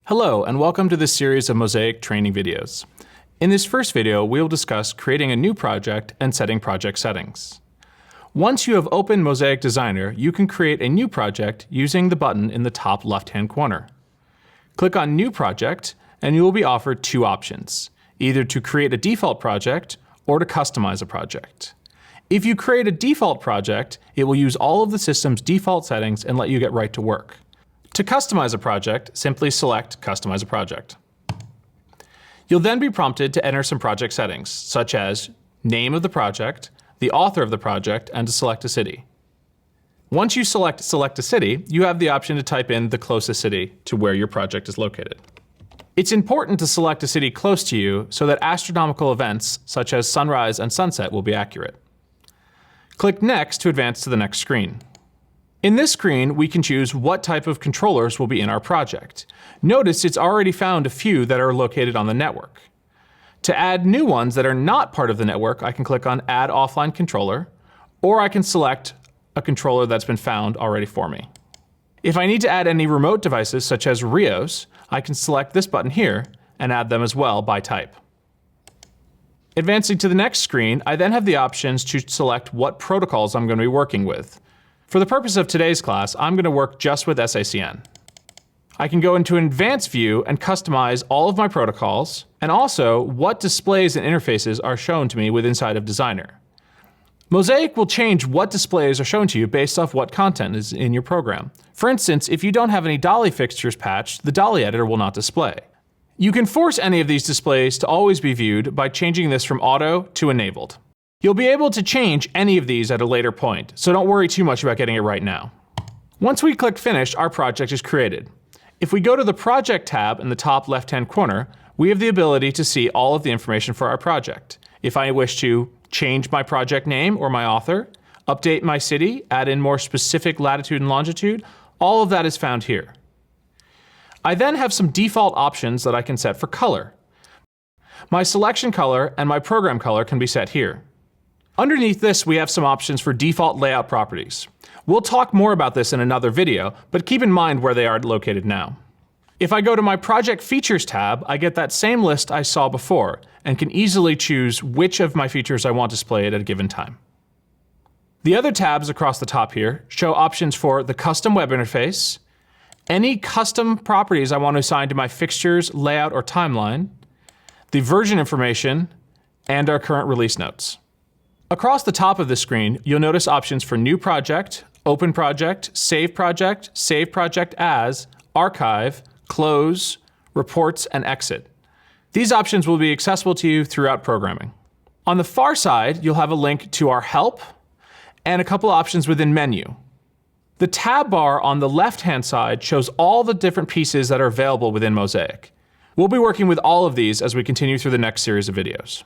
Hello, and welcome to this series of Mosaic training videos. In this first video, we will discuss creating a new project and setting project settings. Once you have opened Mosaic Designer, you can create a new project using the button in the top left-hand corner. Click on New Project, and you will be offered two options, either to create a default project or to customize a project. If you create a default project, it will use all of the system's default settings and let you get right to work. To customize a project, simply select Customize a Project. You'll then be prompted to enter some project settings, such as name of the project, the author of the project, and to select a city. Once you select a city, you have the option to type in the closest city to where your project is located. It's important to select a city close to you so that astronomical events, such as sunrise and sunset, will be accurate. Click Next to advance to the next screen. In this screen, we can choose what type of controllers will be in our project. Notice it's already found a few that are located on the network. To add new ones that are not part of the network, I can click on Add Offline Controller, or I can select a controller that's been found already for me. If I need to add any remote devices, such as Rios, I can select this button here and add them as well by type. Advancing to the next screen, I then have the options to select what protocols I'm going to be working with. For the purpose of today's class, I'm going to work just with SACN. I can go into an advanced view and customize all of my protocols, and also what displays and interfaces are shown to me inside of Designer. Mosaic will change what displays are shown to you based off what content is in your program. For instance, if you don't have any dolly fixtures patched, the dolly editor will not display. You can force any of these displays to always be viewed by changing this from auto to enabled. You'll be able to change any of these at a later point, so don't worry too much about getting it right now. Once we click Finish, our project is created. If we go to the Project tab in the top left-hand corner, we have the ability to see all of the information for our project. If I wish to change my project name or my author, update my city, add in more specific latitude and longitude, all of that is found here. I then have some default options that I can set for color. My selection color and my program color can be set here. Underneath this, we have some options for default layout properties. We'll talk more about this in another video, but keep in mind where they are located now. If I go to my Project Features tab, I get that same list I saw before and can easily choose which of my features I want displayed at a given time. The other tabs across the top here show options for the custom web interface, any custom properties I want to assign to my fixtures, layout, or timeline, the version information, and our current release notes. Across the top of the screen, you'll notice options for New Project, Open Project, Save Project As, Archive, Close, Reports, and Exit. These options will be accessible to you throughout programming. On the far side, you'll have a link to our Help and a couple options within Menu. The tab bar on the left-hand side shows all the different pieces that are available within Mosaic. We'll be working with all of these as we continue through the next series of videos.